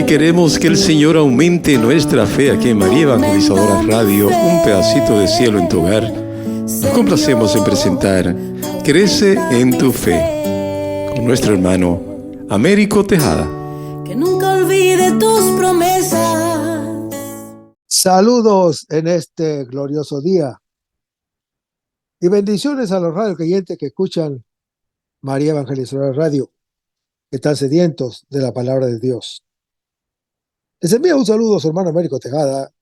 Queremos que el Señor aumente nuestra fe aquí en María Evangelizadora Radio, un pedacito de cielo en tu hogar. Nos complacemos en presentar Crece en tu fe con nuestro hermano Américo Tejada. Que nunca olvide tus promesas. Saludos en este glorioso día y bendiciones a los radioyentes que escuchan María Evangelizadora Radio, que están sedientos de la palabra de Dios. Les envía un saludo a su hermano Américo Tejada,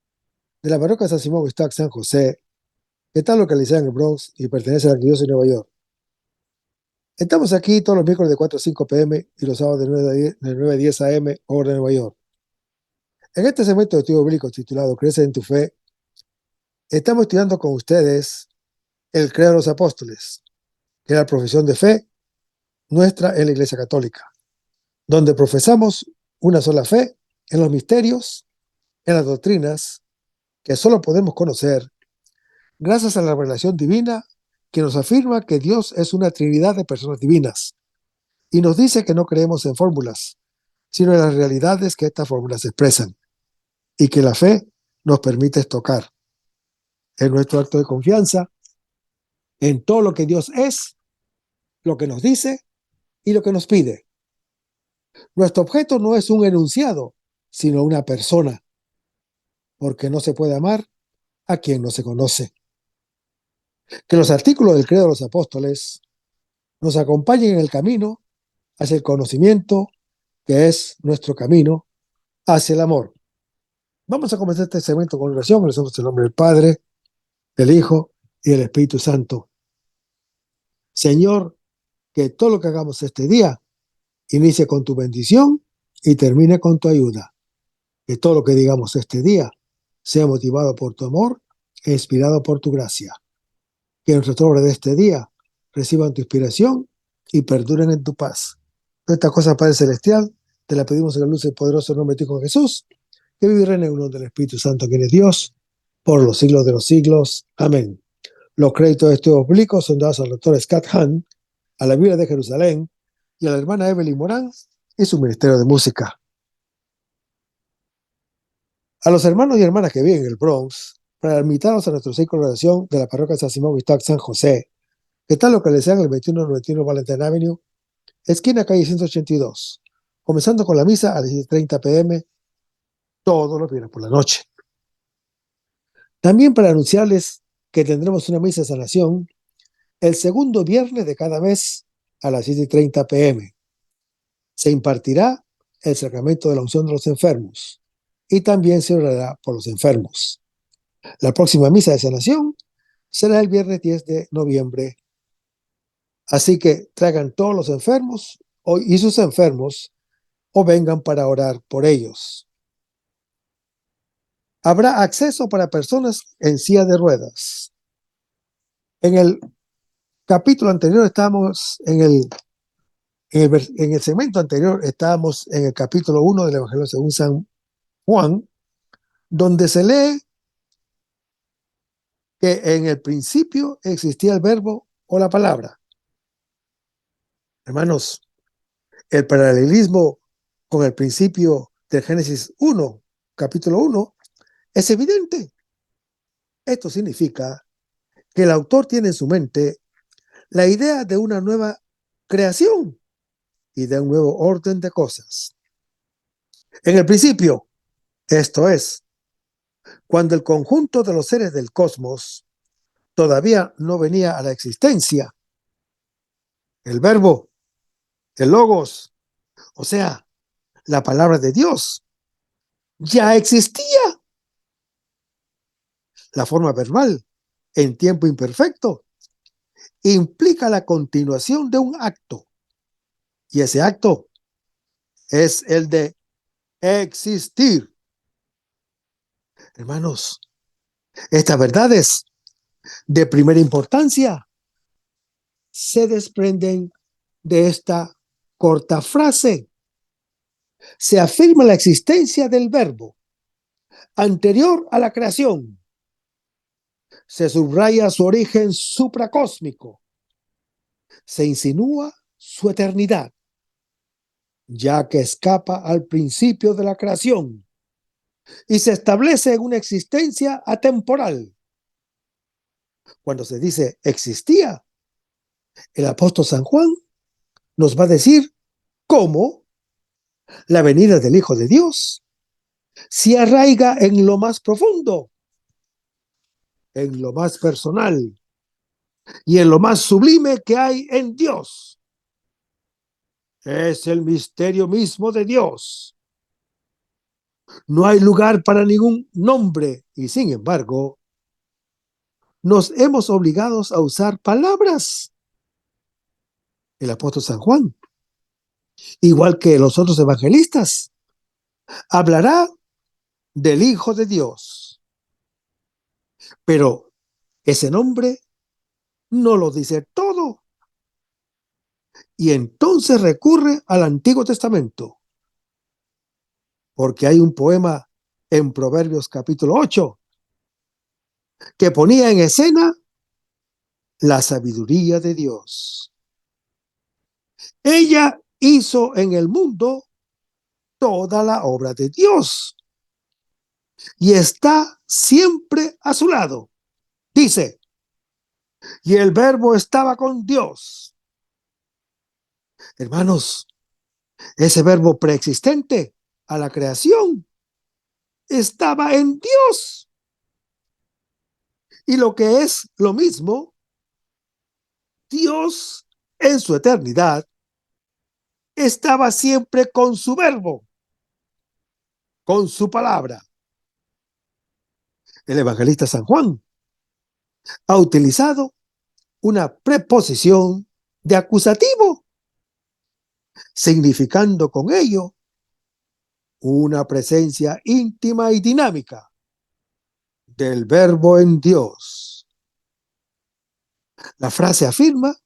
de la parroquia San Simón Stack San José, que está localizada en el Bronx y pertenece a la Arquidiócesis de Nueva York. Estamos aquí todos los miércoles de 4 a 5 p.m. y los sábados de 9 a 10 a.m. hora de Nueva York. En este segmento de estudio bíblico titulado Crece en tu fe, estamos estudiando con ustedes el Credo de los Apóstoles, que es la profesión de fe nuestra en la Iglesia Católica, donde profesamos una sola fe en los misterios, en las doctrinas que solo podemos conocer gracias a la revelación divina que nos afirma que Dios es una trinidad de personas divinas y nos dice que no creemos en fórmulas, sino en las realidades que estas fórmulas expresan y que la fe nos permite tocar. Es nuestro acto de confianza en todo lo que Dios es, lo que nos dice y lo que nos pide. Nuestro objeto no es un enunciado, sino una persona, porque no se puede amar a quien no se conoce. Que los artículos del Credo de los Apóstoles nos acompañen en el camino hacia el conocimiento, que es nuestro camino hacia el amor. Vamos a comenzar este segmento con oración. En el nombre del Padre, del Hijo y del Espíritu Santo. Señor, que todo lo que hagamos este día inicie con tu bendición y termine con tu ayuda. Que todo lo que digamos este día sea motivado por tu amor e inspirado por tu gracia. Que nuestras obras de este día reciban tu inspiración y perduren en tu paz. Esta cosa, Padre Celestial, te la pedimos en la luz del poderoso nombre de tu Hijo Jesús, que vive y reina en unión del Espíritu Santo, quien es Dios, por los siglos de los siglos. Amén. Los créditos de estudios bíblicos son dados al doctor Scott Hahn, a la Biblia de Jerusalén y a la hermana Evelyn Morán y su ministerio de música. A los hermanos y hermanas que viven en el Bronx, para invitarlos a nuestro ciclo de oración de la parroquia San Simón Stack San José, que está localizada en el 2191 Valentine Avenue, esquina calle 182, comenzando con la misa a las 10:30 p.m. todos los viernes por la noche. También para anunciarles que tendremos una misa de sanación el segundo viernes de cada mes a las 7:30 p.m. Se impartirá el sacramento de la unción de los enfermos y también se orará por los enfermos. La próxima misa de sanación será el viernes 10 de noviembre. Así que traigan todos los enfermos y sus enfermos o vengan para orar por ellos. Habrá acceso para personas en silla de ruedas. En el capítulo anterior estábamos en el segmento anterior estábamos en el capítulo 1 del Evangelio según San Juan, donde se lee que en el principio existía el verbo o la palabra. Hermanos, el paralelismo con el principio de Génesis 1, capítulo 1, es evidente. Esto significa que el autor tiene en su mente la idea de una nueva creación y de un nuevo orden de cosas. En el principio, esto es, cuando el conjunto de los seres del cosmos todavía no venía a la existencia, el verbo, el logos, o sea, la palabra de Dios, ya existía. La forma verbal, en tiempo imperfecto, implica la continuación de un acto, y ese acto es el de existir. Hermanos, estas verdades de primera importancia se desprenden de esta corta frase. Se afirma la existencia del verbo anterior a la creación. Se subraya su origen supracósmico. Se insinúa su eternidad. ya que escapa al principio de la creación y se establece en una existencia atemporal. Cuando se dice existía, el apóstol San Juan nos va a decir cómo la venida del Hijo de Dios se arraiga en lo más profundo, en lo más personal y en lo más sublime que hay en Dios. Es el misterio mismo de Dios. No hay lugar para ningún nombre y, sin embargo, nos hemos obligados a usar palabras. El apóstol San Juan, igual que los otros evangelistas, hablará del Hijo de Dios. Pero ese nombre no lo dice todo. Y entonces recurre al Antiguo Testamento, porque hay un poema en Proverbios capítulo 8 que ponía en escena la sabiduría de Dios. Ella hizo en el mundo toda la obra de Dios y está siempre a su lado. Dice, y el verbo estaba con Dios. Hermanos, ese verbo preexistente a la creación estaba en Dios. Y lo que es lo mismo, Dios en su eternidad estaba siempre con su verbo, con su palabra. El evangelista San Juan ha utilizado una preposición de acusativo, significando con ello una presencia íntima y dinámica del verbo en Dios. La frase afirma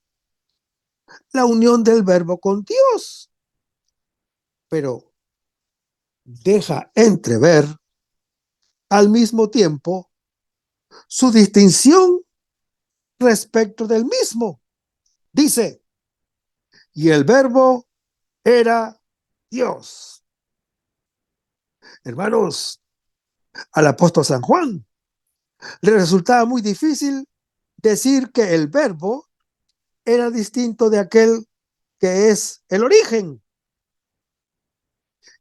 la unión del verbo con Dios, pero deja entrever al mismo tiempo su distinción respecto del mismo. Dice, y el verbo era Dios. Hermanos, al apóstol San Juan le resultaba muy difícil decir que el verbo era distinto de aquel que es el origen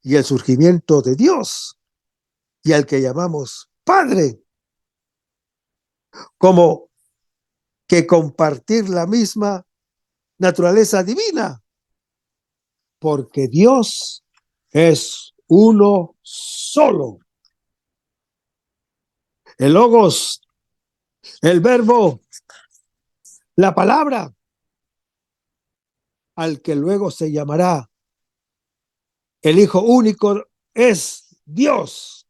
y el surgimiento de Dios y al que llamamos Padre, como que compartir la misma naturaleza divina, porque Dios es uno solo. El logos, el verbo, la palabra, al que luego se llamará el Hijo único, es Dios,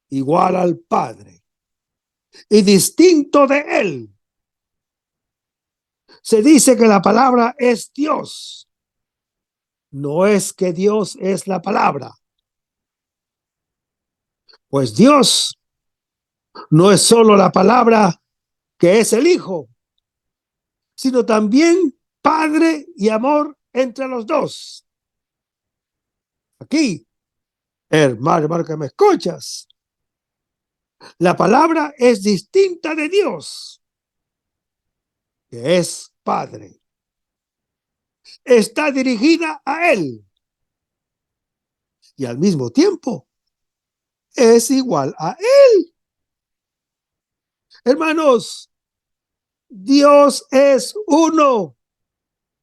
igual al Padre y distinto de Él. Se dice que la palabra es Dios. No es que Dios es la palabra. Pues Dios no es solo la palabra que es el Hijo, sino también Padre y amor entre los dos. Aquí, hermano que me escuchas, la palabra es distinta de Dios, que es Padre. Está dirigida a Él y al mismo tiempo es igual a Él. Hermanos, Dios es uno,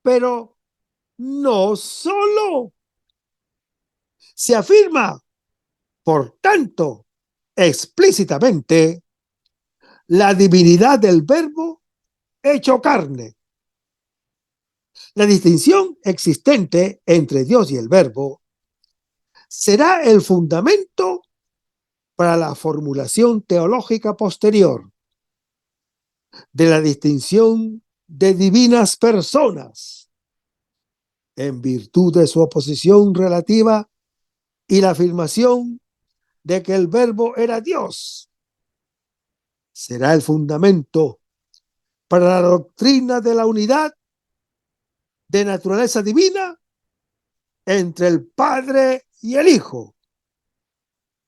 pero no solo. Se afirma, por tanto, explícitamente la divinidad del verbo hecho carne. La distinción existente entre Dios y el verbo será el fundamento para la formulación teológica posterior de la distinción de divinas personas en virtud de su oposición relativa y la afirmación de que el verbo era Dios. Será el fundamento para la doctrina de la unidad de naturaleza divina entre el Padre y el Hijo.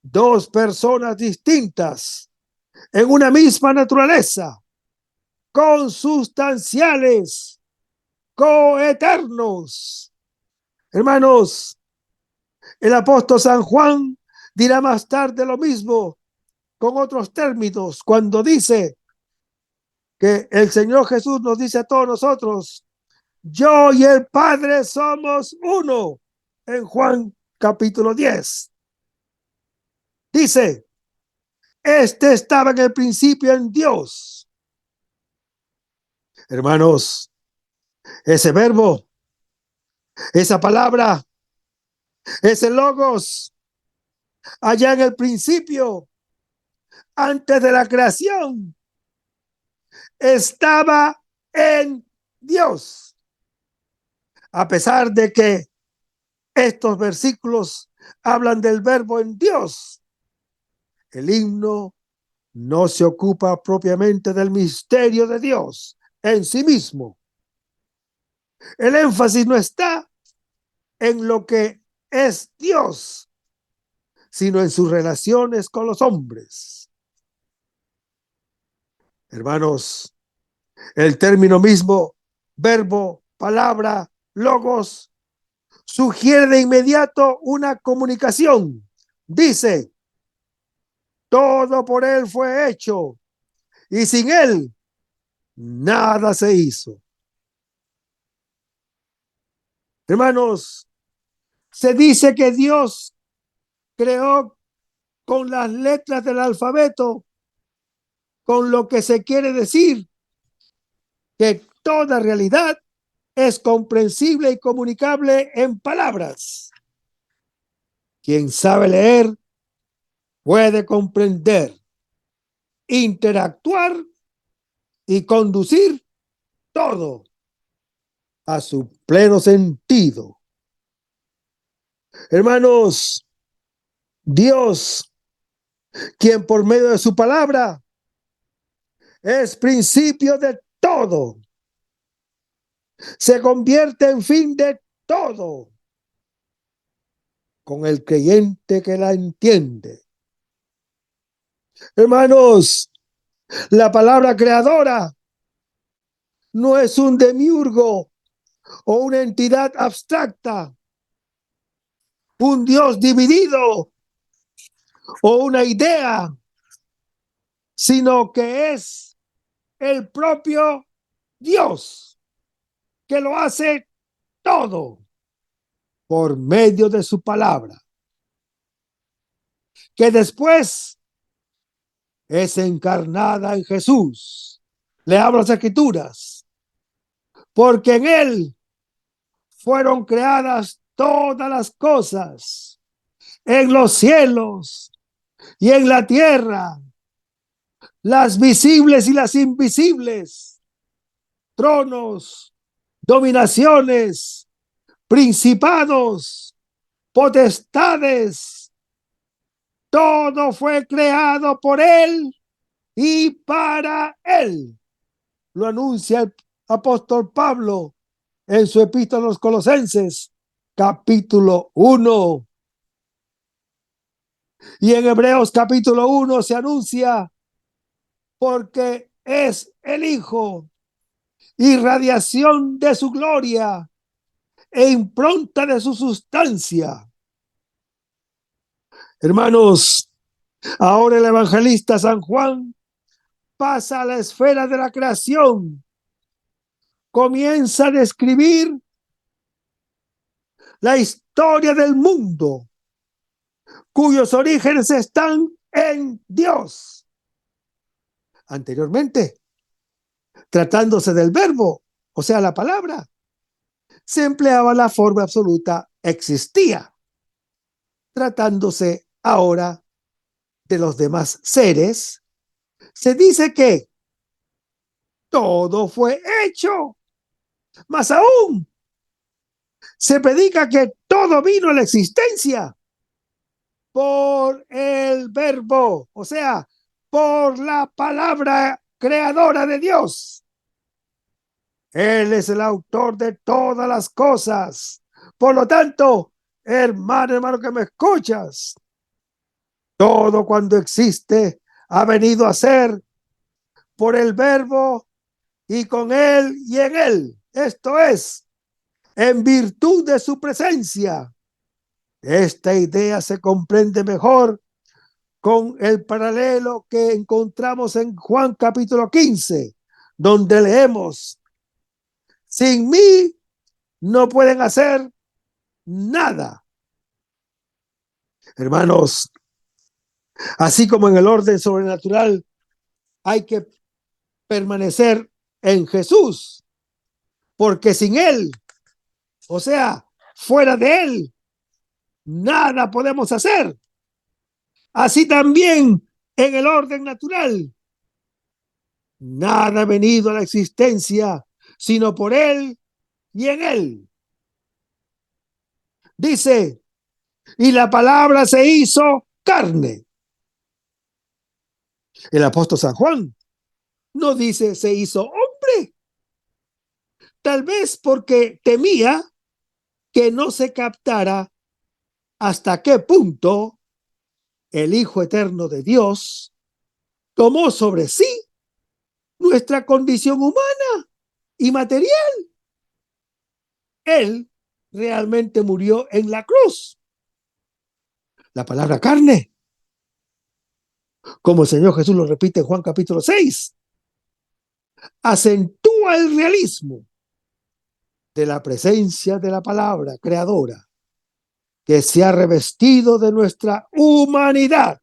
Dos personas distintas en una misma naturaleza, consustanciales, coeternos. Hermanos, el apóstol San Juan dirá más tarde lo mismo con otros términos cuando dice que el Señor Jesús nos dice a todos nosotros: yo y el Padre somos uno, en Juan capítulo 10. Dice: este estaba en el principio en Dios. Hermanos, ese verbo, esa palabra, ese logos, allá en el principio, antes de la creación, estaba en Dios. A pesar de que estos versículos hablan del verbo en Dios, el himno no se ocupa propiamente del misterio de Dios en sí mismo. El énfasis no está en lo que es Dios, sino en sus relaciones con los hombres. Hermanos, el término mismo, verbo, palabra, logos, sugiere de inmediato una comunicación. Dice: todo por él fue hecho, y sin él nada se hizo. Hermanos, se dice que Dios creó con las letras del alfabeto, con lo que se quiere decir que toda realidad es comprensible y comunicable en palabras. Quien sabe leer puede comprender, interactuar y conducir todo a su pleno sentido. Hermanos, Dios, quien por medio de su palabra es principio de todo, se convierte en fin de todo con el creyente que la entiende. Hermanos, la palabra creadora no es un demiurgo o una entidad abstracta, un Dios dividido o una idea, sino que es el propio Dios que lo hace todo por medio de su palabra, que después es encarnada en Jesús. Le hablo las Escrituras, porque en él fueron creadas todas las cosas, en los cielos y en la tierra, las visibles y las invisibles, tronos, dominaciones, principados, potestades. Todo fue creado por él y para él. Lo anuncia el apóstol Pablo en su epístola a los Colosenses, capítulo 1. Y en Hebreos capítulo 1 se anuncia: porque es el Hijo, irradiación de su gloria e impronta de su sustancia. Hermanos, ahora el evangelista San Juan pasa a la esfera de la creación, comienza a describir la historia del mundo, cuyos orígenes están en Dios. Anteriormente, tratándose del verbo, o sea, la palabra, se empleaba la forma absoluta existía. Tratándose ahora de los demás seres, se dice que todo fue hecho. Más aún, se predica que todo vino a la existencia por el verbo, o sea, por la palabra creadora de Dios. Él es el autor de todas las cosas, Por lo tanto, hermano que me escuchas, todo cuando existe ha venido a ser por el Verbo y con él y en él. Esto es, en virtud de su presencia. Esta idea se comprende mejor con el paralelo que encontramos en Juan capítulo 15, donde leemos: sin mí no pueden hacer nada. Hermanos, así como en el orden sobrenatural hay que permanecer en Jesús, porque sin él, o sea, fuera de él, nada podemos hacer. Así también en el orden natural, nada ha venido a la existencia sino por él y en él. Dice, y la palabra se hizo carne. El apóstol San Juan no dice se hizo hombre, tal vez porque temía que no se captara hasta qué punto el Hijo Eterno de Dios tomó sobre sí nuestra condición humana y material. Él realmente murió en la cruz. La palabra carne, como el Señor Jesús lo repite en Juan capítulo 6, acentúa el realismo de la presencia de la palabra creadora que se ha revestido de nuestra humanidad,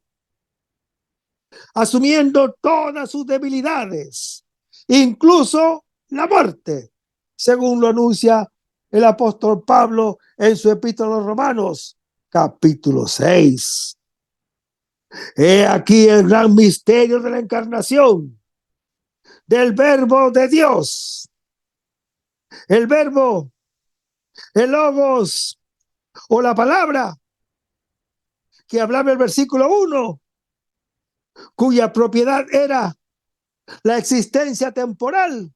asumiendo todas sus debilidades, incluso la muerte, según lo anuncia el apóstol Pablo en su epístola a los Romanos, capítulo 6. He aquí el gran misterio de la encarnación del Verbo de Dios. El Verbo, el Logos o la palabra que hablaba el versículo 1, cuya propiedad era la existencia temporal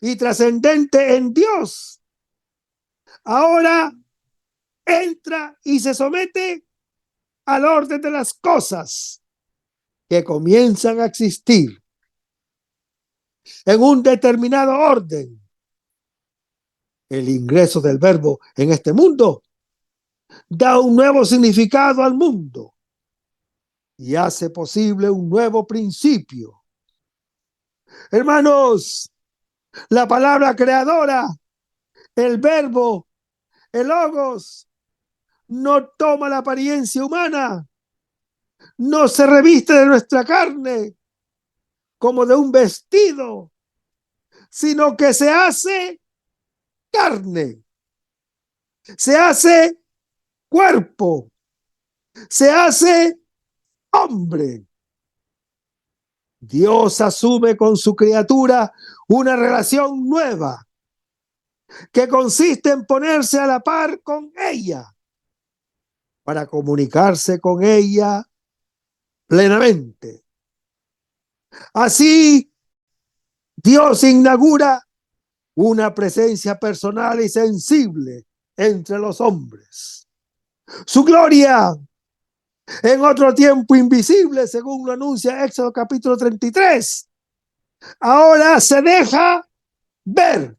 y trascendente en Dios, ahora entra y se somete al orden de las cosas que comienzan a existir en un determinado orden. El ingreso del Verbo en este mundo da un nuevo significado al mundo y hace posible un nuevo principio. Hermanos, la palabra creadora, el Verbo, el Logos, no toma la apariencia humana, no se reviste de nuestra carne como de un vestido, sino que se hace carne, se hace cuerpo, se hace hombre. Dios asume con su criatura una relación nueva que consiste en ponerse a la par con ella para comunicarse con ella plenamente. Así, Dios inaugura una presencia personal y sensible entre los hombres. Su gloria, en otro tiempo invisible, según lo anuncia Éxodo capítulo 33, ahora se deja ver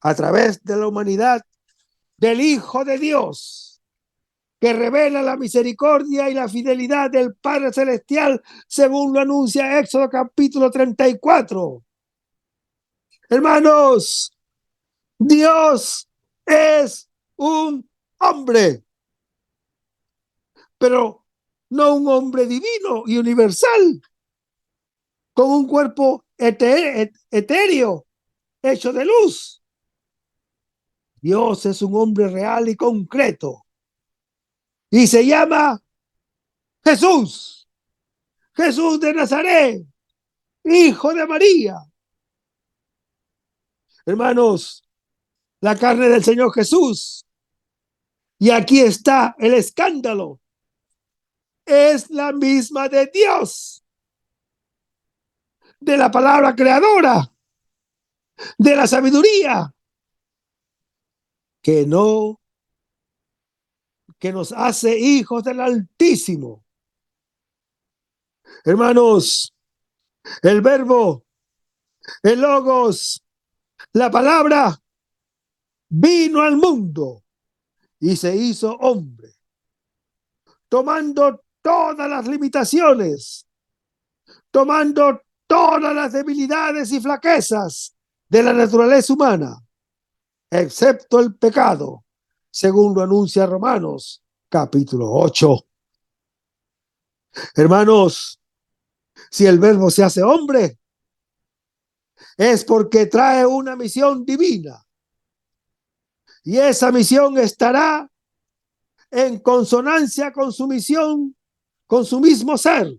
a través de la humanidad del Hijo de Dios, que revela la misericordia y la fidelidad del Padre Celestial, según lo anuncia Éxodo capítulo 34. Hermanos, Dios es un hombre, pero no un hombre divino y universal, con un cuerpo etéreo, hecho de luz. Dios es un hombre real y concreto, y se llama Jesús, Jesús de Nazaret, hijo de María. Hermanos, la carne del Señor Jesús, y aquí está el escándalo, es la misma de Dios, de la palabra creadora, de la sabiduría, que nos hace hijos del Altísimo. Hermanos, el verbo, el logos, la palabra vino al mundo y se hizo hombre, tomando todas las limitaciones, tomando todas las debilidades y flaquezas de la naturaleza humana, excepto el pecado, según lo anuncia Romanos capítulo 8. Hermanos, si el verbo se hace hombre, es porque trae una misión divina. Y esa misión estará en consonancia con su misión, con su mismo ser.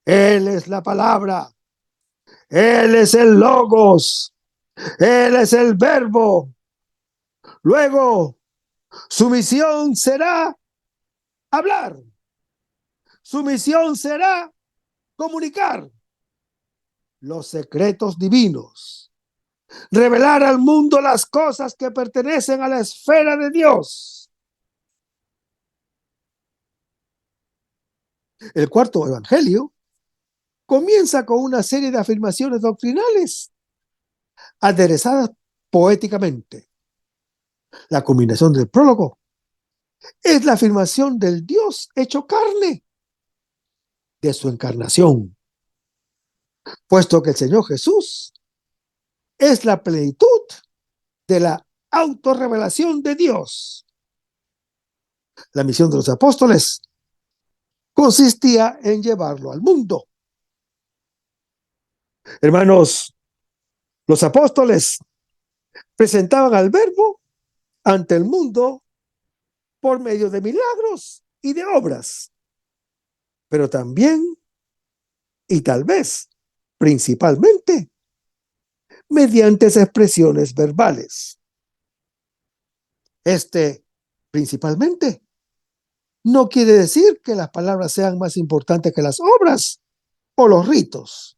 Él es la palabra, Él es el logos, Él es el verbo. Luego, su misión será hablar, su misión será comunicar los secretos divinos, revelar al mundo las cosas que pertenecen a la esfera de Dios. El cuarto evangelio comienza con una serie de afirmaciones doctrinales aderezadas poéticamente. La culminación del prólogo es la afirmación del Dios hecho carne, de su encarnación, puesto que el Señor Jesús es la plenitud de la autorrevelación de Dios. La misión de los apóstoles consistía en llevarlo al mundo. Hermanos, los apóstoles presentaban al verbo ante el mundo por medio de milagros y de obras, pero también, y tal vez principalmente, mediante expresiones verbales. Principalmente, no quiere decir que las palabras sean más importantes que las obras o los ritos,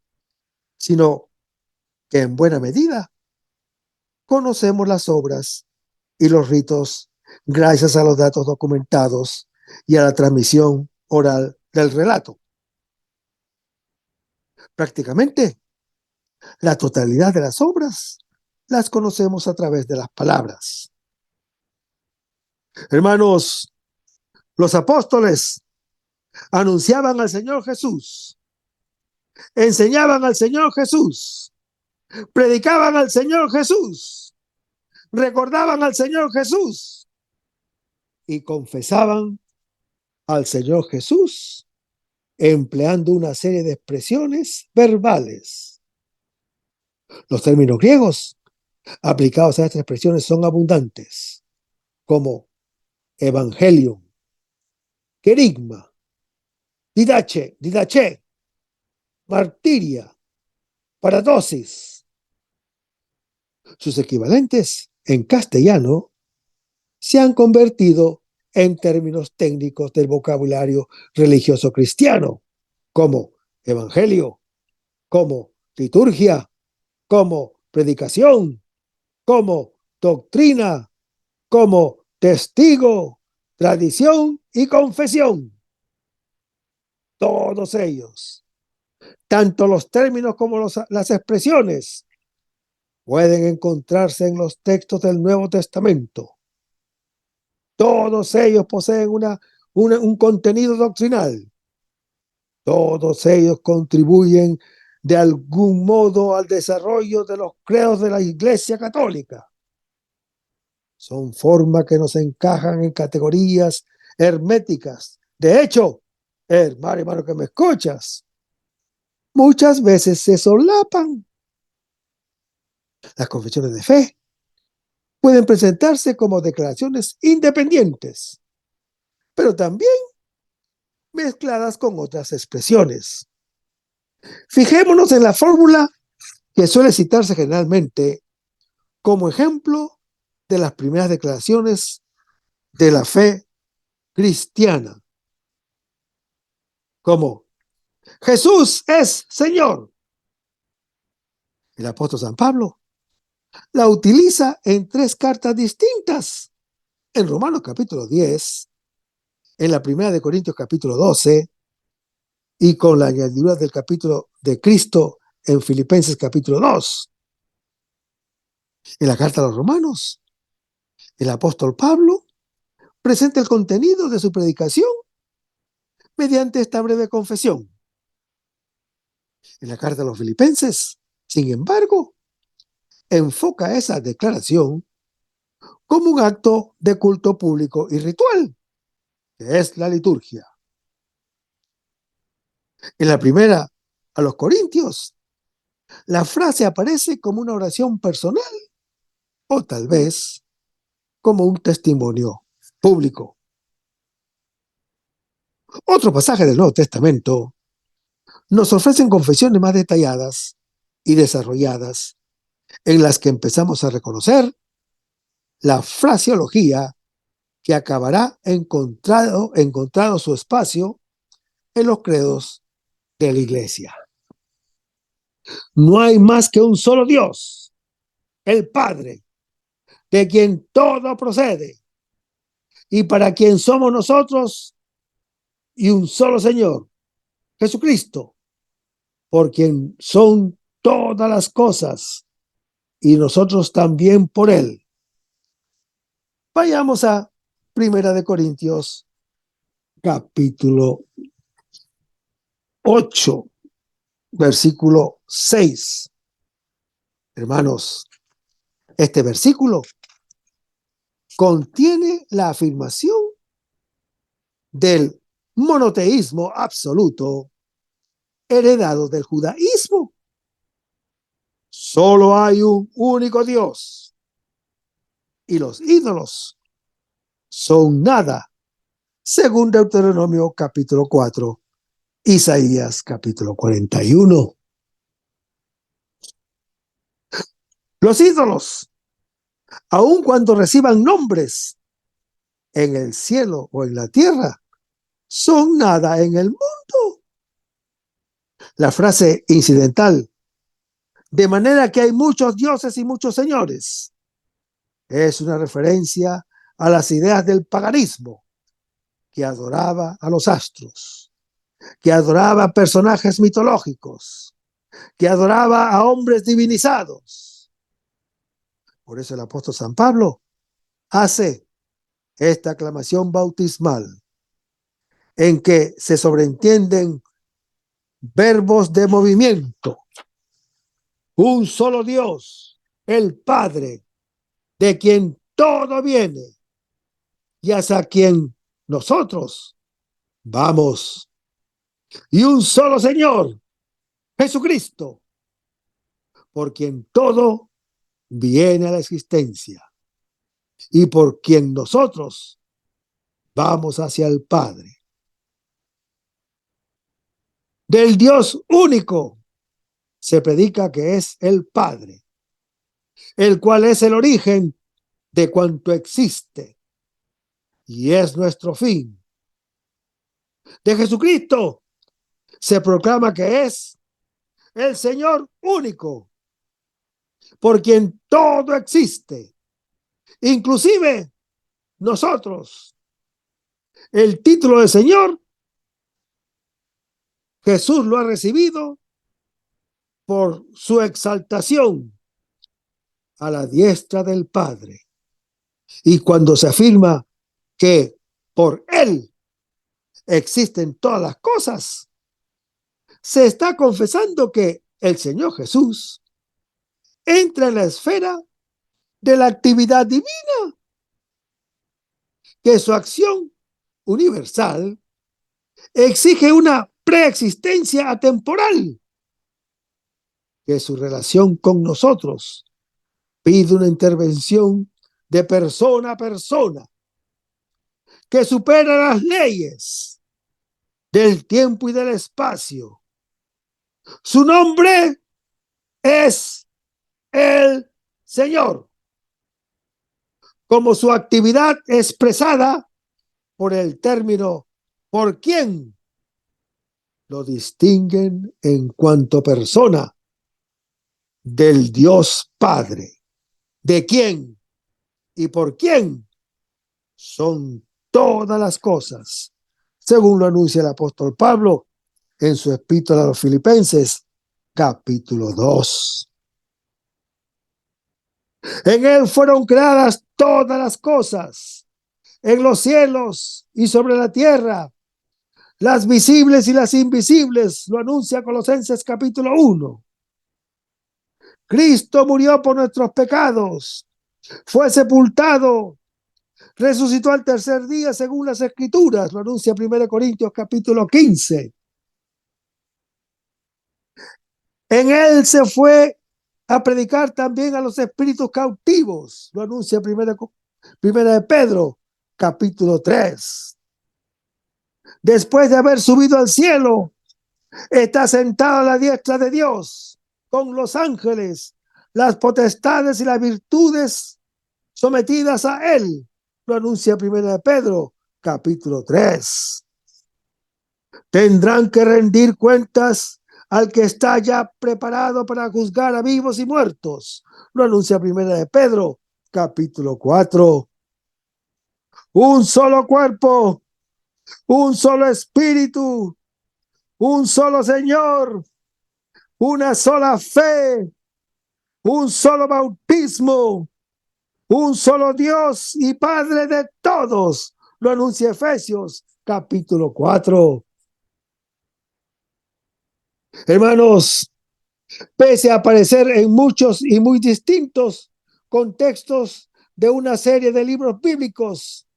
sino que en buena medida conocemos las obras y los ritos gracias a los datos documentados y a la transmisión oral del relato. Prácticamente, la totalidad de las obras las conocemos a través de las palabras. Hermanos, los apóstoles anunciaban al Señor Jesús, enseñaban al Señor Jesús, predicaban al Señor Jesús, recordaban al Señor Jesús y confesaban al Señor Jesús empleando una serie de expresiones verbales. Los términos griegos aplicados a estas expresiones son abundantes, como evangelium, querigma, didache, martiria, paradosis. Sus equivalentes en castellano se han convertido en términos técnicos del vocabulario religioso cristiano, como evangelio, como liturgia, como predicación, como doctrina, como testigo, tradición y confesión. Todos ellos, tanto los términos como las expresiones, pueden encontrarse en los textos del Nuevo Testamento. Todos ellos poseen un contenido doctrinal. Todos ellos contribuyen de algún modo al desarrollo de los credos de la Iglesia Católica. Son formas que nos encajan en categorías herméticas. De hecho, hermano que me escuchas, muchas veces se solapan. Las confesiones de fe pueden presentarse como declaraciones independientes, pero también mezcladas con otras expresiones. Fijémonos en la fórmula que suele citarse generalmente como ejemplo de las primeras declaraciones de la fe cristiana, como Jesús es Señor. El apóstol San Pablo la utiliza en 3 cartas distintas. En Romanos capítulo 10, en la primera de Corintios capítulo 12 y con la añadidura del capítulo de Cristo en Filipenses capítulo 2. En la carta a los Romanos, el apóstol Pablo presenta el contenido de su predicación mediante esta breve confesión. En la carta a los Filipenses, sin embargo, enfoca esa declaración como un acto de culto público y ritual, que es la liturgia. En la primera a los Corintios, la frase aparece como una oración personal o tal vez como un testimonio público. Otro pasaje del Nuevo Testamento nos ofrecen confesiones más detalladas y desarrolladas en las que empezamos a reconocer la fraseología que acabará encontrado su espacio en los credos de la Iglesia. No hay más que un solo Dios, el Padre, de quien todo procede y para quien somos nosotros, y un solo Señor, Jesucristo, por quien son todas las cosas y nosotros también por Él. Vayamos a Primera de Corintios, capítulo 8, versículo 6. Hermanos, este versículo contiene la afirmación del monoteísmo absoluto heredado del judaísmo. Solo hay un único Dios y los ídolos son nada, según Deuteronomio capítulo 4, Isaías capítulo 41. Los ídolos, aun cuando reciban nombres en el cielo o en la tierra, son nada en el mundo. La frase incidental, de manera que hay muchos dioses y muchos señores, es una referencia a las ideas del paganismo, que adoraba a los astros, que adoraba a personajes mitológicos, que adoraba a hombres divinizados. Por eso el apóstol San Pablo hace esta aclamación bautismal, en que se sobreentienden verbos de movimiento. Un solo Dios, el Padre, de quien todo viene y hacia quien nosotros vamos. Y un solo Señor, Jesucristo, por quien todo viene a la existencia y por quien nosotros vamos hacia el Padre. Del Dios único se predica que es el Padre, el cual es el origen de cuanto existe y es nuestro fin. De Jesucristo se proclama que es el Señor único, por quien todo existe, inclusive nosotros. El título de Señor, Jesús lo ha recibido por su exaltación a la diestra del Padre. Y cuando se afirma que por Él existen todas las cosas, se está confesando que el Señor Jesús entra en la esfera de la actividad divina, que su acción universal exige una preexistencia atemporal, que su relación con nosotros pide una intervención de persona a persona, que supera las leyes del tiempo y del espacio. Su nombre es el Señor, como su actividad expresada por el término por quien lo distinguen en cuanto persona del Dios Padre. de quién y por quién son todas las cosas, según lo anuncia el apóstol Pablo en su epístola a los Filipenses, capítulo 2. En él fueron creadas todas las cosas, en los cielos y sobre la tierra, las visibles y las invisibles, lo anuncia Colosenses capítulo 1. Cristo murió por nuestros pecados, fue sepultado, resucitó al tercer día según las Escrituras, lo anuncia 1 Corintios capítulo 15. En él se fue a predicar también a los espíritus cautivos, lo anuncia primera de Pedro capítulo 3. Después de haber subido al cielo, está sentado a la diestra de Dios con los ángeles, las potestades y las virtudes sometidas a él, lo anuncia primera de Pedro capítulo 3. Tendrán que rendir cuentas al que está ya preparado para juzgar a vivos y muertos, lo anuncia primera de Pedro capítulo 4. Un solo cuerpo, un solo espíritu, un solo Señor, una sola fe, un solo bautismo, un solo Dios y Padre de todos, lo anuncia Efesios capítulo 4. Hermanos, pese a aparecer en muchos y muy distintos contextos de una serie de libros bíblicos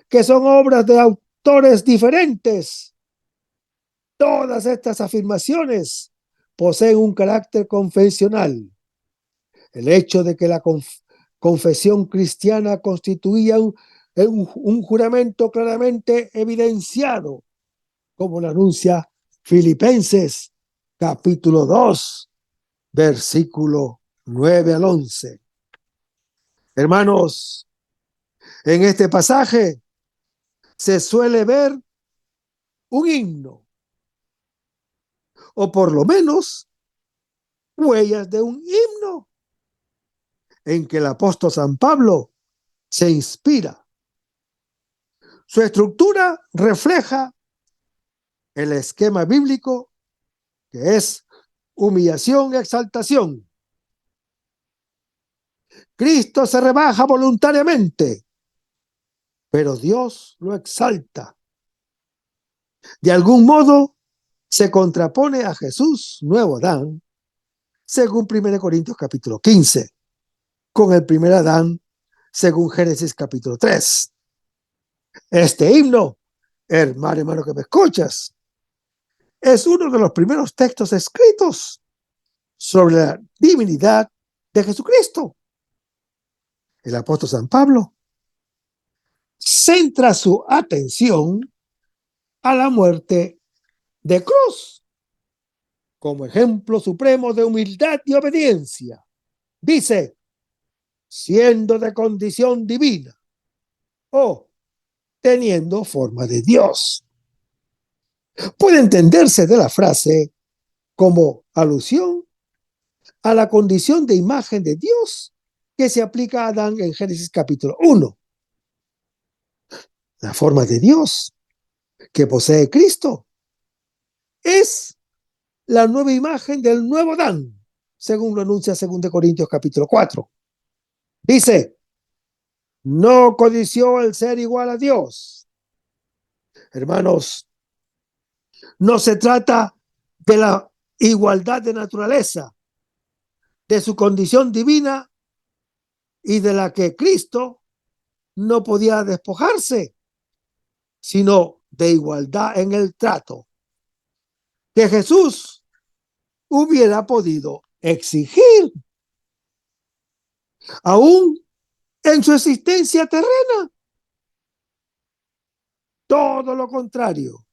que son obras de autores diferentes, todas estas afirmaciones poseen un carácter confesional. El hecho de que la confesión cristiana constituía un juramento claramente evidenciado, como lo anuncia Filipenses capítulo 2, versículo 9 al 11. Hermanos, en este pasaje se suele ver un himno, o por lo menos huellas de un himno, en que el apóstol San Pablo se inspira. Su estructura refleja el esquema bíblico, que es humillación y exaltación. Cristo se rebaja voluntariamente, pero Dios lo exalta. De algún modo se contrapone a Jesús, nuevo Adán, según 1 Corintios capítulo 15, con el primer Adán, según Génesis capítulo 3. Este himno, hermano que me escuchas, es uno de los primeros textos escritos sobre la divinidad de Jesucristo. El apóstol San Pablo centra su atención a la muerte de cruz como ejemplo supremo de humildad y obediencia. Dice, siendo de condición divina o teniendo forma de Dios. Puede entenderse de la frase como alusión a la condición de imagen de Dios que se aplica a Adán en Génesis capítulo 1. La forma de Dios que posee Cristo es la nueva imagen del nuevo Adán, según lo anuncia 2 Corintios capítulo 4. Dice, no codició el ser igual a Dios. Hermanos, no se trata de la igualdad de naturaleza, de su condición divina y de la que Cristo no podía despojarse, sino de igualdad en el trato que Jesús hubiera podido exigir aún en su existencia terrena. Todo lo contrario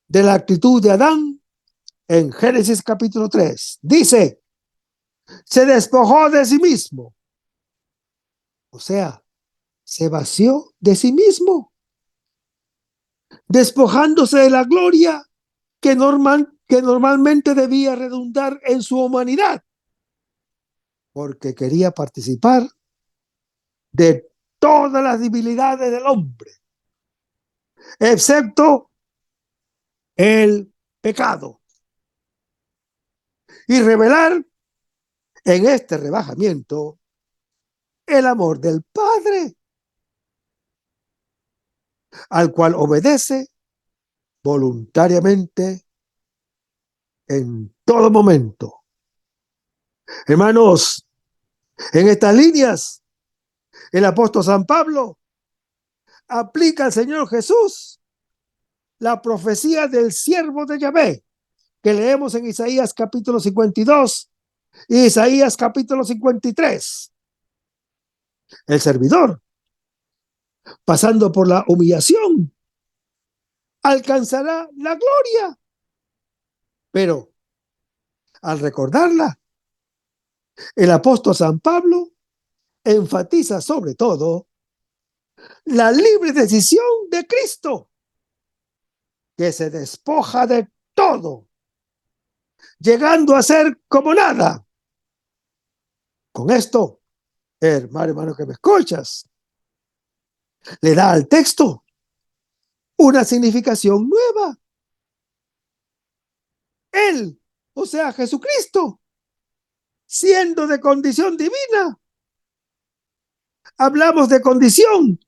de la actitud de Adán en Génesis capítulo 3. Dice, se despojó de sí mismo. O sea, se vació de sí mismo, despojándose de la gloria que normalmente debía redundar en su humanidad, porque quería participar de todas las debilidades del hombre, excepto el pecado, y revelar en este rebajamiento el amor del Padre, al cual obedece voluntariamente en todo momento. Hermanos, en estas líneas, el apóstol San Pablo aplica al Señor Jesús la profecía del siervo de Yahvé, que leemos en Isaías capítulo 52 y Isaías capítulo 53. El servidor, pasando por la humillación, alcanzará la gloria. Pero al recordarla, el apóstol San Pablo enfatiza sobre todo la libre decisión de Cristo, que se despoja de todo, llegando a ser como nada. Con esto, hermano que me escuchas, le da al texto una significación nueva. Él, o sea, Jesucristo, siendo de condición divina. Hablamos de condición,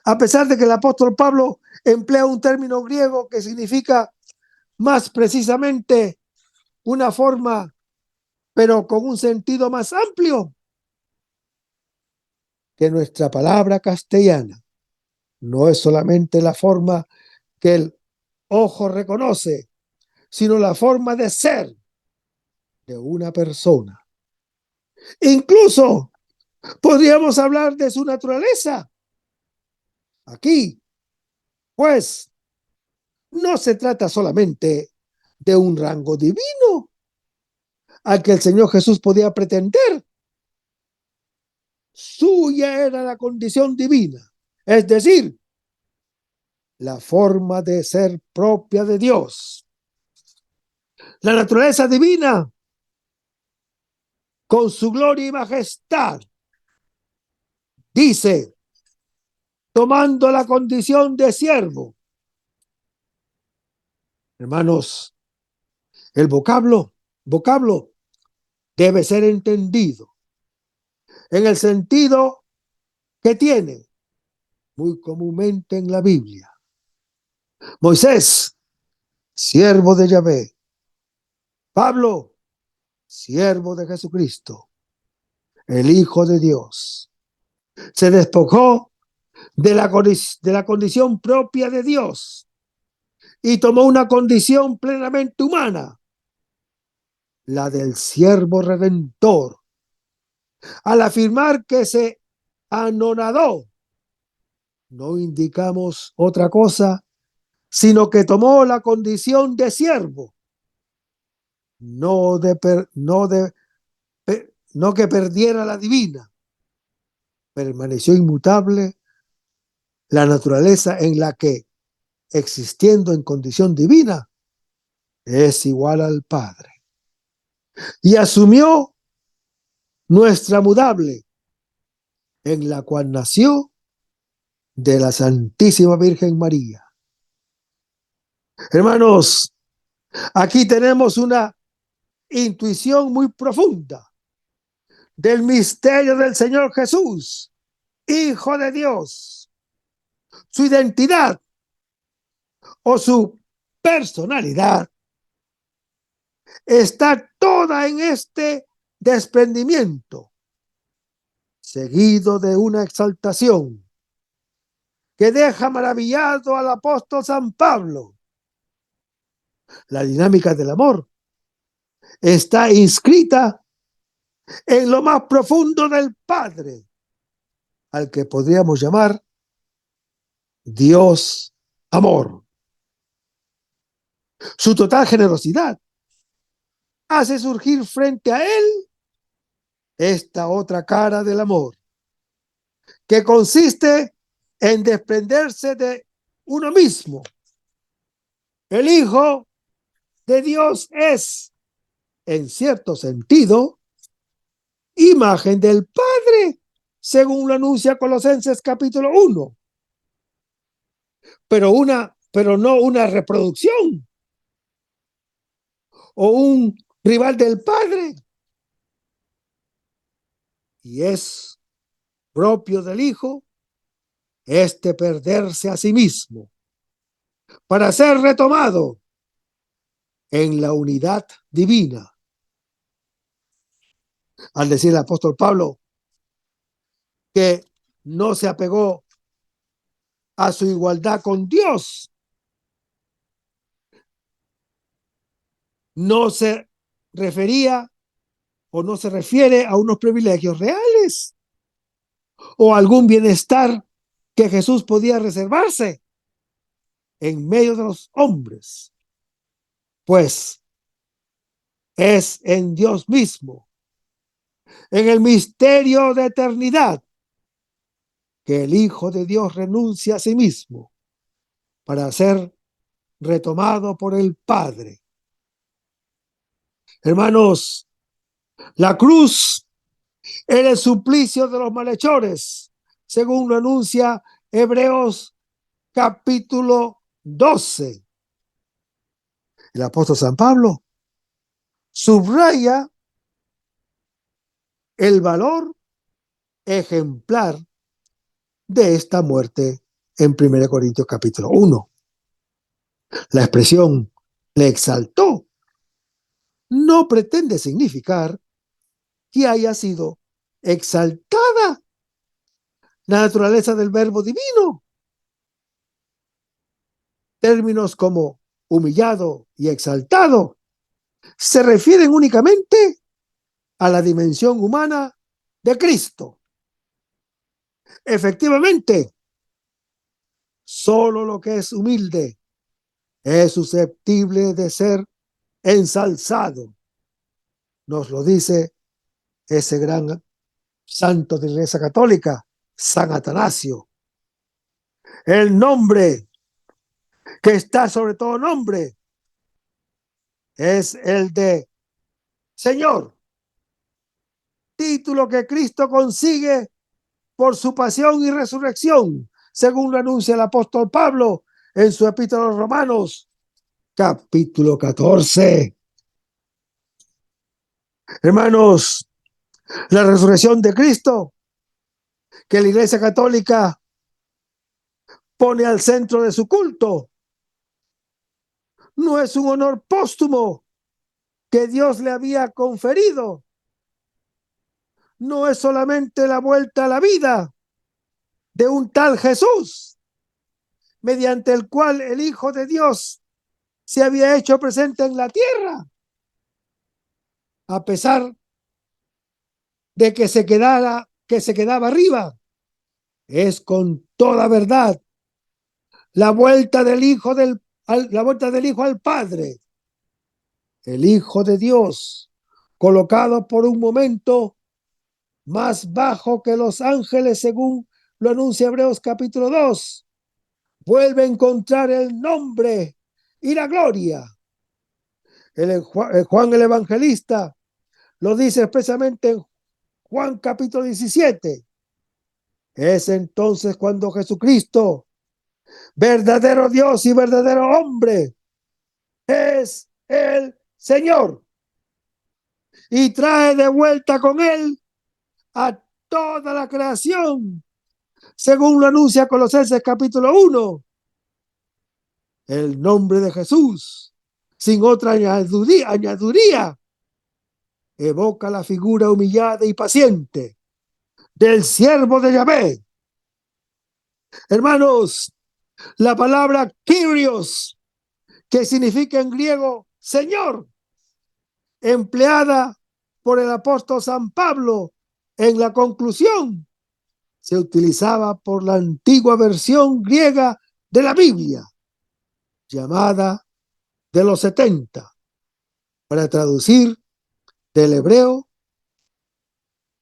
a pesar de que el apóstol Pablo emplea un término griego que significa más precisamente una forma, pero con un sentido más amplio que nuestra palabra castellana. No es solamente la forma que el ojo reconoce, sino la forma de ser de una persona. Incluso podríamos hablar de su naturaleza. Aquí, pues, no se trata solamente de un rango divino al que el Señor Jesús podía pretender. Suya era la condición divina, es decir, la forma de ser propia de Dios. La naturaleza divina, con su gloria y majestad, dice, tomando la condición de siervo. Hermanos, el vocablo debe ser entendido en el sentido que tiene muy comúnmente en la Biblia. Moisés, siervo de Yahvé. Pablo, siervo de Jesucristo, el Hijo de Dios. Se despojó de la condición propia de Dios y tomó una condición plenamente humana, la del siervo redentor, al afirmar que se anonadó. No indicamos otra cosa, sino que tomó la condición de siervo, no que perdiera la divina. Permaneció inmutable la naturaleza en la que, existiendo en condición divina, es igual al Padre. Y asumió nuestra mudable, en la cual nació de la Santísima Virgen María. Hermanos, aquí tenemos una intuición muy profunda del misterio del Señor Jesús, Hijo de Dios. Su identidad o su personalidad está toda en este desprendimiento, seguido de una exaltación que deja maravillado al apóstol San Pablo. La dinámica del amor está inscrita en lo más profundo del Padre, al que podríamos llamar Dios amor. Su total generosidad hace surgir frente a él esta otra cara del amor, que consiste en desprenderse de uno mismo. El Hijo de Dios es, en cierto sentido, imagen del Padre, según lo anuncia Colosenses capítulo 1, pero no una reproducción o un rival del Padre. Y es propio del Hijo perderse a sí mismo para ser retomado en la unidad divina. Al decir el apóstol Pablo que no se apegó a su igualdad con Dios, no se refería o no se refiere a unos privilegios reales o algún bienestar que Jesús podía reservarse en medio de los hombres, pues es en Dios mismo, en el misterio de eternidad, que el Hijo de Dios renuncia a sí mismo para ser retomado por el Padre. Hermanos, la cruz era el suplicio de los malhechores, según lo anuncia Hebreos capítulo 12. El apóstol San Pablo subraya el valor ejemplar de esta muerte en 1 Corintios capítulo 1. La expresión le exaltó no pretende significar que haya sido exaltada la naturaleza del verbo divino. Términos como humillado y exaltado se refieren únicamente a la dimensión humana de Cristo. Efectivamente, solo lo que es humilde es susceptible de ser ensalzado. Nos lo dice ese gran santo de la Iglesia Católica, San Atanasio. El nombre que está sobre todo nombre es el de Señor, título que Cristo consigue por su pasión y resurrección, según lo anuncia el apóstol Pablo en su epístola a los Romanos, capítulo 14. Hermanos, la resurrección de Cristo, que la Iglesia Católica pone al centro de su culto, no es un honor póstumo que Dios le había conferido. No es solamente la vuelta a la vida de un tal Jesús, mediante el cual el Hijo de Dios se había hecho presente en la tierra, a pesar de que se quedaba arriba. Es con toda verdad la vuelta del Hijo al Padre, el Hijo de Dios, colocado por un momento más bajo que los ángeles, según lo anuncia Hebreos capítulo 2, vuelve a encontrar el nombre y la gloria. Juan el Evangelista lo dice expresamente en Juan capítulo 17. Es entonces cuando Jesucristo, verdadero Dios y verdadero hombre, es el Señor y trae de vuelta con él a toda la creación, según lo anuncia Colosenses capítulo 1. El nombre de Jesús, sin otra añadiduría, evoca la figura humillada y paciente del siervo de Yahvé. Hermanos, la palabra Kyrios, que significa en griego Señor, empleada por el apóstol San Pablo en la conclusión, se utilizaba por la antigua versión griega de la Biblia, llamada de los 70, para traducir del hebreo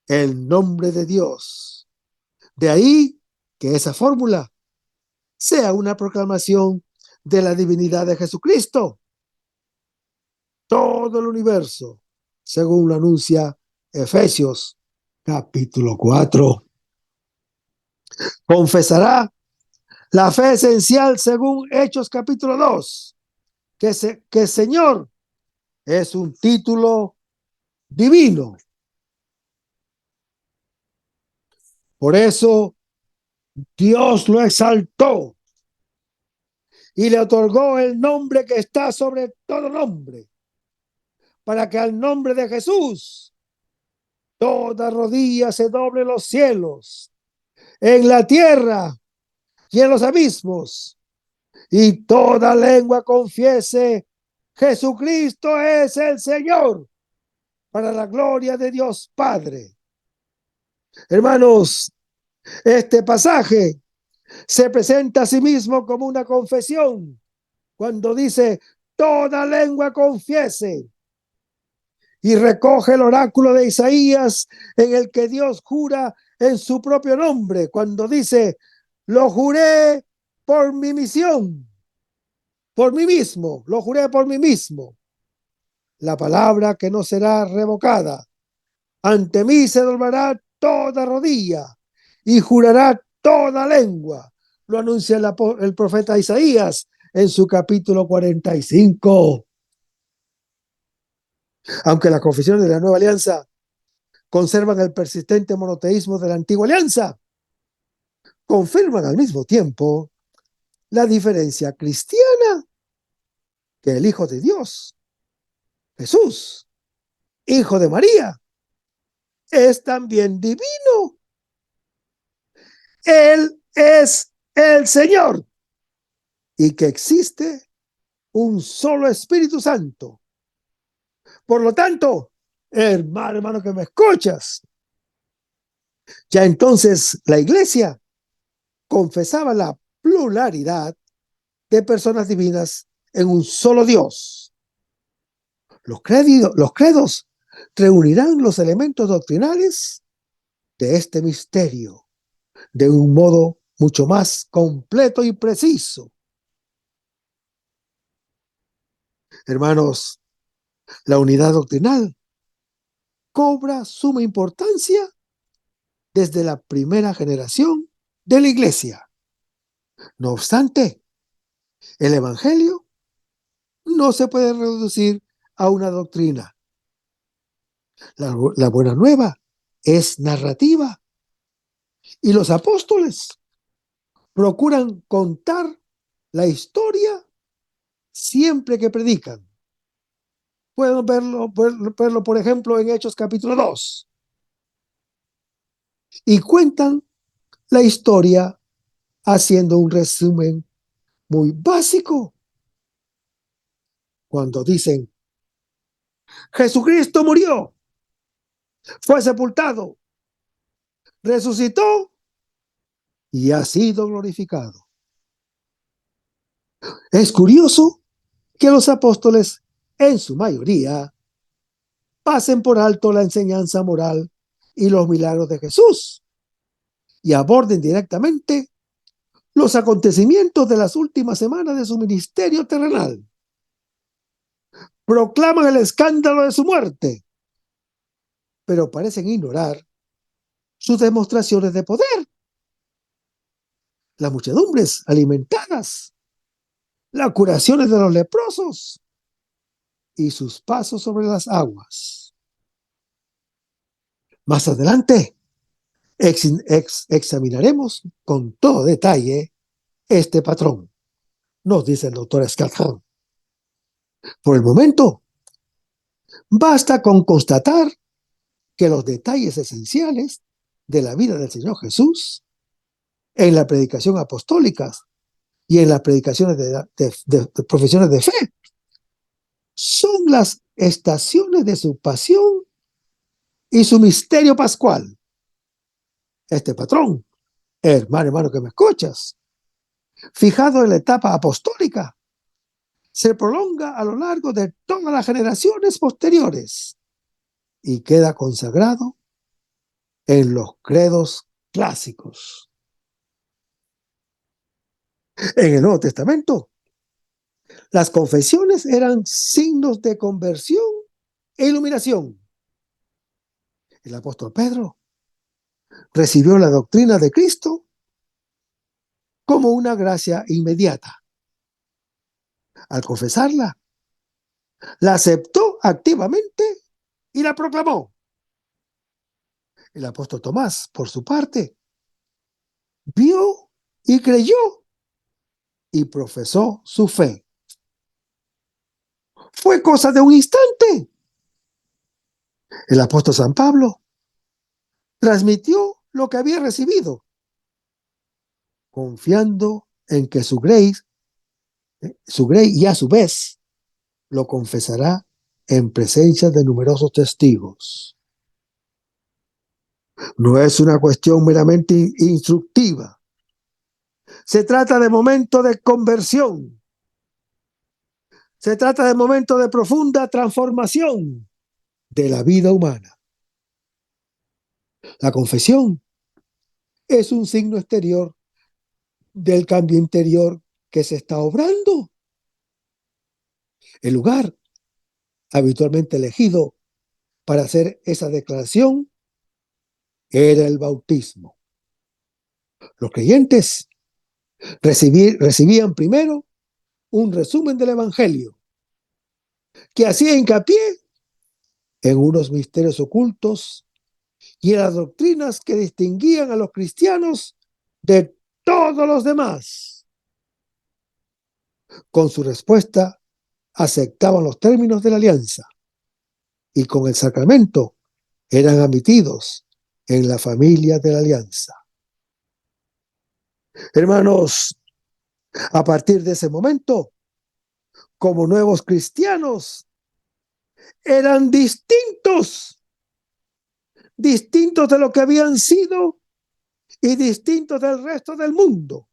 el nombre de Dios. De ahí que esa fórmula sea una proclamación de la divinidad de Jesucristo. Todo el universo, según lo anuncia Efesios capítulo 4. Confesará la fe esencial según Hechos capítulo 2, que Señor es un título divino. Por eso Dios lo exaltó y le otorgó el nombre que está sobre todo nombre, para que al nombre de Jesús toda rodilla se doble en los cielos, en la tierra y en los abismos, y toda lengua confiese: Jesucristo es el Señor, para la gloria de Dios Padre. Hermanos, este pasaje se presenta a sí mismo como una confesión cuando dice: toda lengua confiese, y recoge el oráculo de Isaías en el que Dios jura en su propio nombre cuando dice: lo juré por mi misión, por mí mismo, lo juré por mí mismo. La palabra que no será revocada. Ante mí se doblará toda rodilla y jurará toda lengua. Lo anuncia el profeta Isaías en su capítulo 45. Aunque las confesiones de la nueva alianza conservan el persistente monoteísmo de la antigua alianza, confirman al mismo tiempo la diferencia cristiana, que el Hijo de Dios, Jesús, Hijo de María, es también divino. Él es el Señor y que existe un solo Espíritu Santo. Por lo tanto, hermano que me escuchas, ya entonces la Iglesia confesaba la pluralidad de personas divinas en un solo Dios. Los credos reunirán los elementos doctrinales de este misterio de un modo mucho más completo y preciso. Hermanos, la unidad doctrinal cobra suma importancia desde la primera generación de la Iglesia. No obstante, el Evangelio no se puede reducir a una doctrina. La buena nueva es narrativa y los apóstoles procuran contar la historia siempre que predican. Pueden verlo, por ejemplo, en Hechos capítulo 2. Y cuentan la historia haciendo un resumen muy básico. Cuando dicen: Jesucristo murió, fue sepultado, resucitó y ha sido glorificado. Es curioso que los apóstoles, en su mayoría, pasen por alto la enseñanza moral y los milagros de Jesús y aborden directamente los acontecimientos de las últimas semanas de su ministerio terrenal. Proclaman el escándalo de su muerte, pero parecen ignorar sus demostraciones de poder, las muchedumbres alimentadas, las curaciones de los leprosos y sus pasos sobre las aguas. Más adelante examinaremos con todo detalle este patrón, nos dice el doctor Scott. Por el momento, basta con constatar que los detalles esenciales de la vida del Señor Jesús en la predicación apostólica y en las predicaciones de profesiones de fe son las estaciones de su pasión y su misterio pascual. Este patrón, hermano que me escuchas, fijado en la etapa apostólica, se prolonga a lo largo de todas las generaciones posteriores y queda consagrado en los credos clásicos. En el Nuevo Testamento, las confesiones eran signos de conversión e iluminación. El apóstol Pedro recibió la doctrina de Cristo como una gracia inmediata. Al confesarla, la aceptó activamente y la proclamó. El apóstol Tomás, por su parte, vio y creyó y profesó su fe. Fue cosa de un instante. El apóstol San Pablo transmitió lo que había recibido, confiando en que su grey y a su vez lo confesará en presencia de numerosos testigos. No es una cuestión meramente instructiva. Se trata de momento de conversión. Se trata de momento de profunda transformación de la vida humana. La confesión es un signo exterior del cambio interior que se está obrando. El lugar habitualmente elegido para hacer esa declaración era el bautismo. Los creyentes recibían primero un resumen del Evangelio que hacía hincapié en unos misterios ocultos y en las doctrinas que distinguían a los cristianos de todos los demás. Con su respuesta aceptaban los términos de la alianza y con el sacramento eran admitidos en la familia de la alianza. Hermanos, a partir de ese momento, como nuevos cristianos, eran distintos de lo que habían sido y distintos del resto del mundo.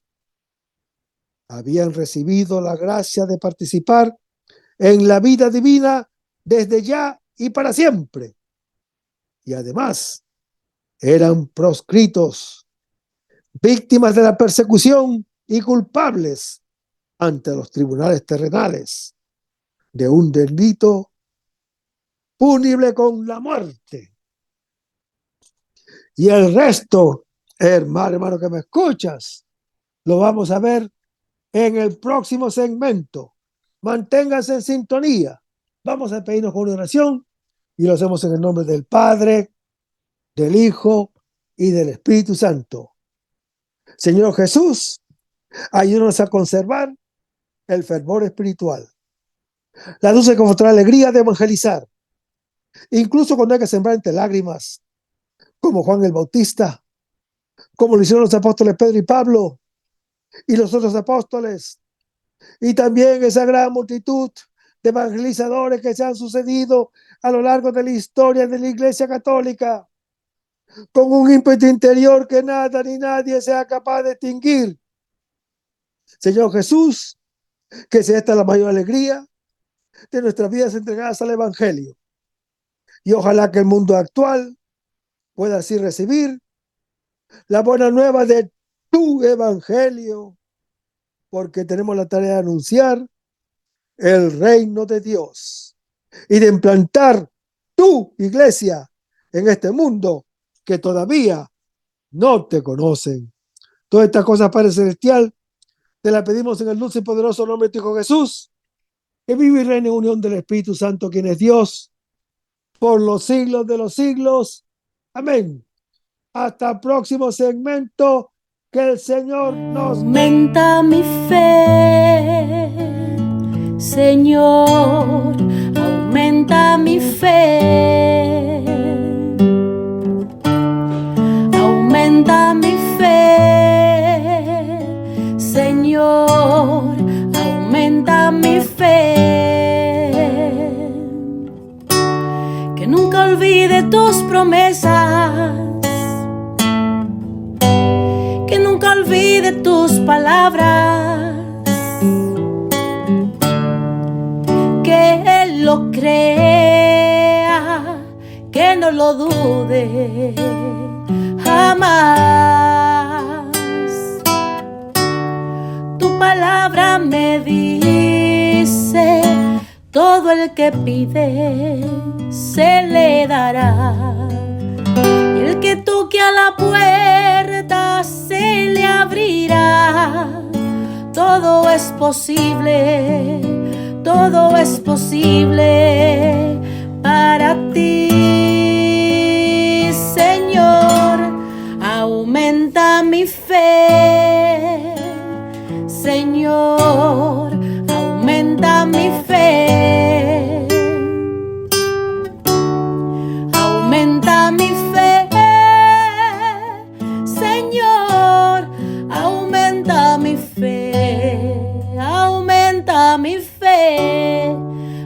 Habían recibido la gracia de participar en la vida divina desde ya y para siempre. Y además, eran proscritos, víctimas de la persecución y culpables ante los tribunales terrenales de un delito punible con la muerte. Y el resto, hermano que me escuchas, lo vamos a ver en el próximo segmento. Manténganse en sintonía. Vamos a pedirnos con una oración y lo hacemos en el nombre del Padre, del Hijo y del Espíritu Santo. Señor Jesús, ayúdanos a conservar el fervor espiritual, la dulce y confortable alegría de evangelizar, incluso cuando hay que sembrar entre lágrimas, como Juan el Bautista, como lo hicieron los apóstoles Pedro y Pablo y los otros apóstoles, y también esa gran multitud de evangelizadores que se han sucedido a lo largo de la historia de la Iglesia Católica, con un ímpetu interior que nada ni nadie sea capaz de extinguir. Señor Jesús, que sea esta la mayor alegría de nuestras vidas entregadas al Evangelio. Y ojalá que el mundo actual pueda así recibir la buena nueva de tu Evangelio, porque tenemos la tarea de anunciar el reino de Dios y de implantar tu iglesia en este mundo que todavía no te conocen. Todas estas cosas, Padre Celestial, te las pedimos en el dulce y poderoso nombre de tu Hijo Jesús, que vive y reina en unión del Espíritu Santo, quien es Dios, por los siglos de los siglos. Amén. Hasta el próximo segmento. Que el Señor nos aumenta mi fe, Señor, aumenta mi fe, aumenta mi fe, Señor, aumenta mi fe, que nunca olvide tus promesas, que nunca olvide tus palabras, que Él lo crea, que no lo dude jamás. Tu palabra me dice, todo el que pide se le dará. Y el que toque a la puerta se le abrirá. todo es posible, todo es posible para ti, Señor. Aumenta mi fe, Señor, aumenta mi fe. Aumenta mi fe, Señor, aumenta mi fe, aumenta mi fe,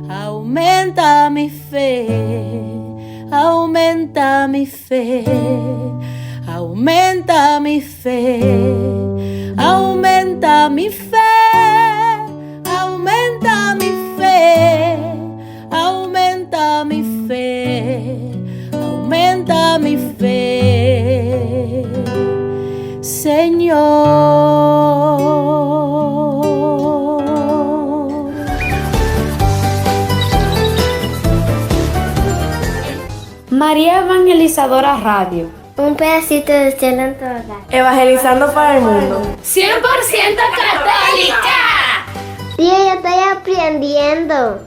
aumenta mi fe, aumenta mi fe, aumenta mi fe, aumenta mi fe, aumenta mi fe, aumenta mi fe, aumenta mi fe, Señor. María Evangelizadora Radio. Un pedacito de cielo en tu hogar. Evangelizando para el mundo. 100% católica. Tía, yo estoy aprendiendo.